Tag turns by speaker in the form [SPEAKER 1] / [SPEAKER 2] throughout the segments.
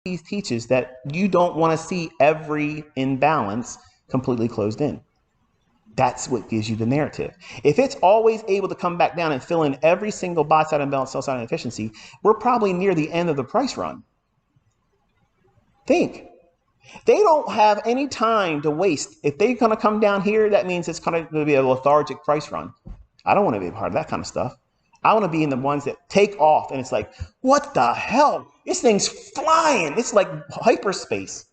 [SPEAKER 1] teaches that you don't want to see every imbalance completely closed in. That's what gives you the narrative. If it's always able to come back down and fill in every single buy side imbalance, sell side inefficiency, we're probably near the end of the price run. Think. They don't have any time to waste. If they're going to come down here, that means it's going to be a lethargic price run. I don't want to be a part of that kind of stuff. I want to be in the ones that take off and it's like, what the hell? This thing's flying. It's like hyperspace.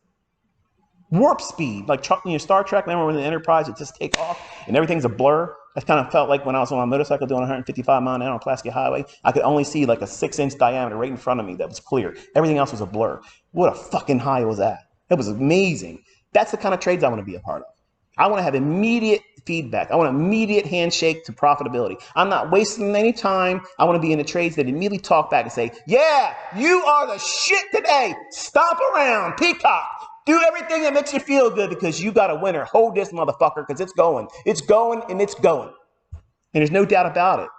[SPEAKER 1] Warp speed, like Star Trek. Remember when the Enterprise would just take off and everything's a blur? That kind of felt like when I was on my motorcycle doing 155 mile an hour on Pulaski Highway. I could only see like a 6-inch diameter right in front of me that was clear. Everything else was a blur. What a fucking high was that? It was amazing. That's the kind of trades I want to be a part of. I want to have immediate feedback. I want immediate handshake to profitability. I'm not wasting any time. I want to be in the trades that immediately talk back and say, yeah, you are the shit today. Stomp around, peacock. Do everything that makes you feel good because you got a winner. Hold this motherfucker because it's going. It's going and it's going. And there's no doubt about it.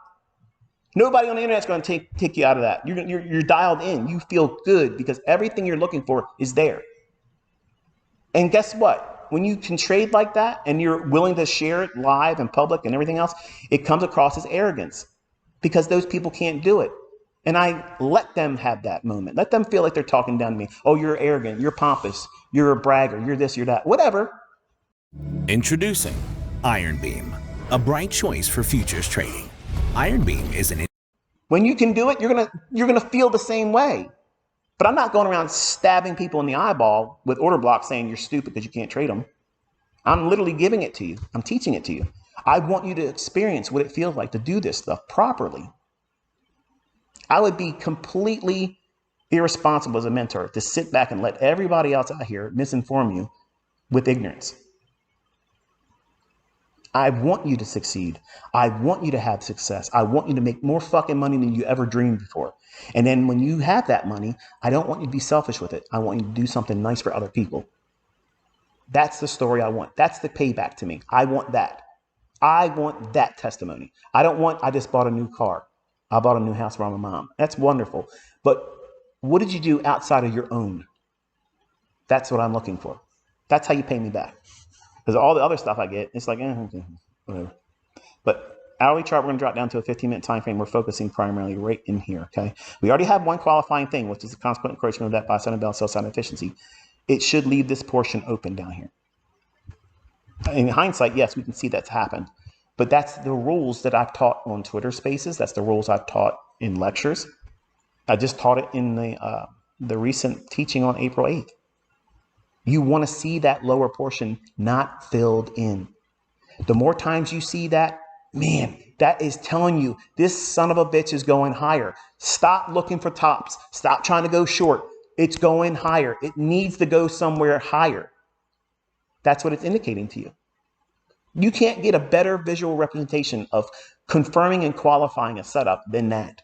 [SPEAKER 1] Nobody on the internet is going to take you out of that. You're dialed in. You feel good because everything you're looking for is there. And guess what? When you can trade like that and you're willing to share it live and public and everything else, it comes across as arrogance because those people can't do it. And I let them have that moment. Let them feel like they're talking down to me. Oh, you're arrogant. You're pompous. You're a bragger. You're this, you're that. Whatever.
[SPEAKER 2] Introducing Iron Beam, a bright choice for futures trading. Iron Beam is an...
[SPEAKER 1] When you can do it, you're gonna feel the same way. But I'm not going around stabbing people in the eyeball with order blocks saying you're stupid because you can't trade them. I'm literally giving it to you. I'm teaching it to you. I want you to experience what it feels like to do this stuff properly. I would be completely irresponsible as a mentor to sit back and let everybody else out here misinform you with ignorance. I want you to succeed. I want you to have success. I want you to make more fucking money than you ever dreamed before. And then when you have that money, I don't want you to be selfish with it. I want you to do something nice for other people. That's the story I want. That's the payback to me. I want that. I want that testimony. I don't want, I just bought a new car. I bought a new house for my mom. That's wonderful. But what did you do outside of your own? That's what I'm looking for. That's how you pay me back. Because all the other stuff I get, it's like, whatever. But hourly chart, we're going to drop down to a 15-minute time frame. We're focusing primarily right in here, okay? We already have one qualifying thing, which is the consequent encouragement of that buy side and bell, sell side efficiency. It should leave this portion open down here. In hindsight, yes, we can see that's happened. But that's the rules that I've taught on Twitter Spaces. That's the rules I've taught in lectures. I just taught it in the recent teaching on April 8th. You want to see that lower portion not filled in. The more times you see that, man, that is telling you this son of a bitch is going higher. Stop looking for tops. Stop trying to go short. It's going higher. It needs to go somewhere higher. That's what it's indicating to you. You can't get a better visual representation of confirming and qualifying a setup than that.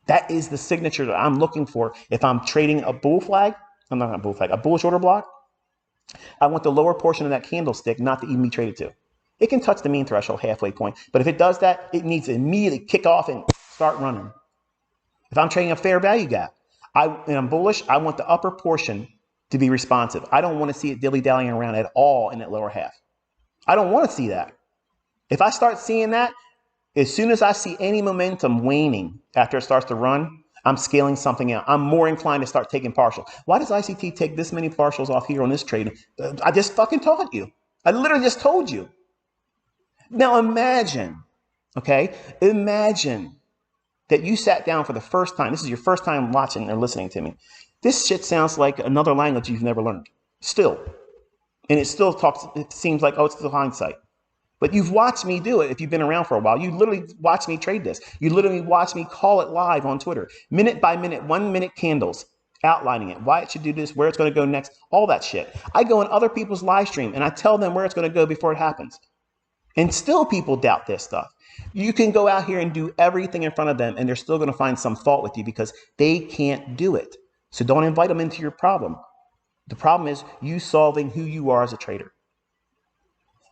[SPEAKER 1] That is the signature that I'm looking for. If I'm trading a bull flag, I'm not a bull flag, a bullish order block, I want the lower portion of that candlestick not to even be traded to. It can touch the mean threshold halfway point, but if it does that, it needs to immediately kick off and start running. If I'm trading a fair value gap, and I'm bullish, I want the upper portion to be responsive. I don't want to see it dilly-dallying around at all in that lower half. I don't want to see that. If I start seeing that, as soon as I see any momentum waning after it starts to run, I'm scaling something out. I'm more inclined to start taking partial. Why does ICT take this many partials off here on this trade? I just fucking taught you. I literally just told you. Now imagine, okay? Imagine that you sat down for the first time. This is your first time watching or listening to me. This shit sounds like another language you've never learned. Still. And it still talks, it seems like, oh, it's the hindsight. But you've watched me do it if you've been around for a while. You literally watched me trade this. You literally watched me call it live on Twitter. Minute by minute, 1 minute candles, outlining it, why it should do this, where it's going to go next, all that shit. I go in other people's live stream and I tell them where it's going to go before it happens. And still people doubt this stuff. You can go out here and do everything in front of them and they're still going to find some fault with you because they can't do it. So don't invite them into your problem. The problem is you solving who you are as a trader.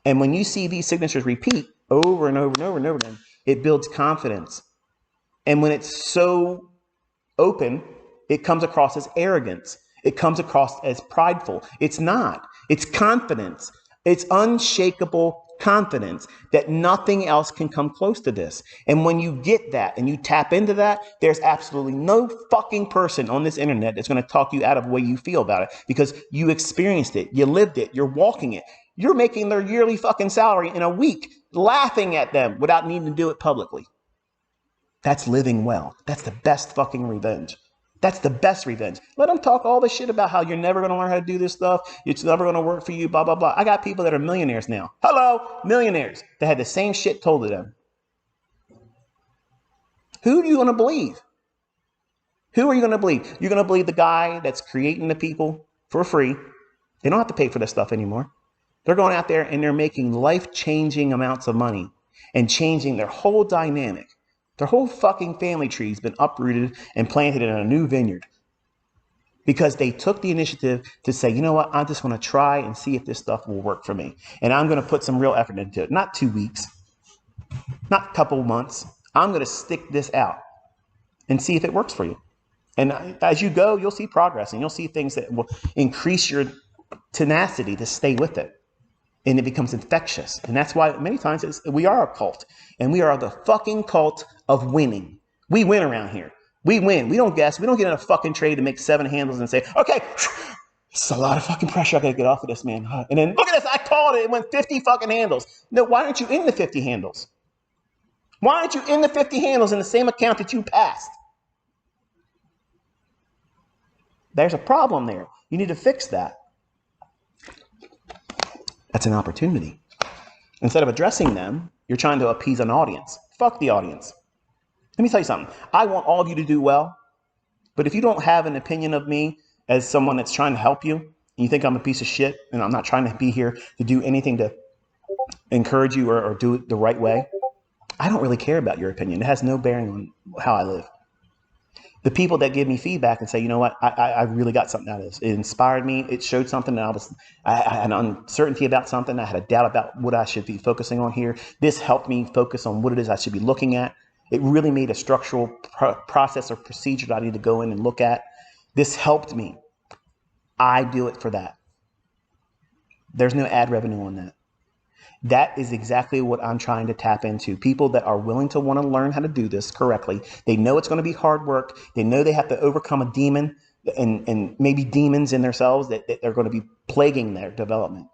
[SPEAKER 1] And when you see these signatures repeat over and over and over and over again, it builds confidence. And when it's so open It comes across as arrogance. It comes across as prideful. It's not. It's confidence. It's unshakable confidence that nothing else can come close to this. And when you get that and you tap into that, there's absolutely no fucking person on this internet that's going to talk you out of the way you feel about it, because you experienced it, you lived it, you're walking it. You're making their yearly fucking salary in a week, laughing at them without needing to do it publicly. That's living well. That's the best fucking revenge. That's the best revenge. Let them talk all the shit about how you're never going to learn how to do this stuff. It's never going to work for you, blah, blah, blah. I got people that are millionaires now. Hello, millionaires that had the same shit told to them. Who are you going to believe? Who are you going to believe? You're going to believe the guy that's creating the people for free. They don't have to pay for this stuff anymore. They're going out there and they're making life-changing amounts of money and changing their whole dynamic. Their whole fucking family tree has been uprooted and planted in a new vineyard because they took the initiative to say, you know what, I'm just going to try and see if this stuff will work for me. And I'm going to put some real effort into it. Not 2 weeks, not a couple months. I'm going to stick this out and see if it works for you. And as you go, you'll see progress and you'll see things that will increase your tenacity to stay with it. And it becomes infectious. And that's why many times we are a cult. And we are the fucking cult of winning. We win around here. We win. We don't guess. We don't get in a fucking trade to make 7 handles and say, okay, it's a lot of fucking pressure. I got to get off of this, man. And then look at this. I called it. It went 50 fucking handles. No, why aren't you in the 50 handles? Why aren't you in the 50 handles in the same account that you passed? There's a problem there. You need to fix that. That's an opportunity. Instead of addressing them, you're trying to appease an audience. Fuck the audience. Let me tell you something. I want all of you to do well, but if you don't have an opinion of me as someone that's trying to help you, and you think I'm a piece of shit, and I'm not trying to be here to do anything to encourage you or do it the right way, I don't really care about your opinion. It has no bearing on how I live. The people that give me feedback and say, you know what, I really got something out of this. It inspired me. It showed something that I had an uncertainty about something. I had a doubt about what I should be focusing on here. This helped me focus on what it is I should be looking at. It really made a structural process or procedure that I need to go in and look at. This helped me. I do it for that. There's no ad revenue on that. That is exactly what I'm trying to tap into. People that are willing to want to learn how to do this correctly. They know it's going to be hard work. They know they have to overcome a demon and maybe demons in themselves that are going to be plaguing their development.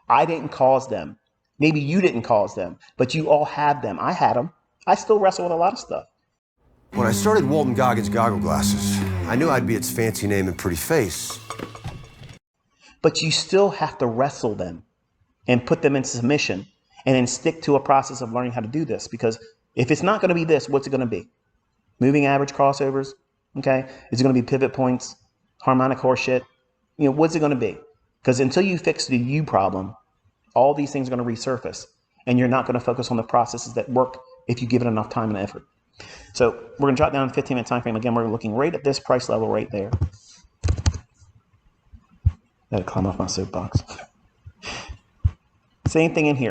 [SPEAKER 1] I didn't cause them. Maybe you didn't cause them, but you all had them. I had them. I still wrestle with a lot of stuff.
[SPEAKER 3] When I started Walton Goggins Goggle Glasses, I knew I'd be its fancy name and pretty face.
[SPEAKER 1] But you still have to wrestle them and put them in submission and then stick to a process of learning how to do this. Because if it's not going to be this, what's it going to be? Moving average crossovers? Okay. Is it going to be pivot points? Harmonic horseshit? You know, what's it going to be? Because until you fix the you problem, all these things are going to resurface and you're not going to focus on the processes that work if you give it enough time and effort. So we're going to drop down a 15-minute time frame. Again, we're looking right at this price level right there. Gotta climb off my soapbox. Same thing in here.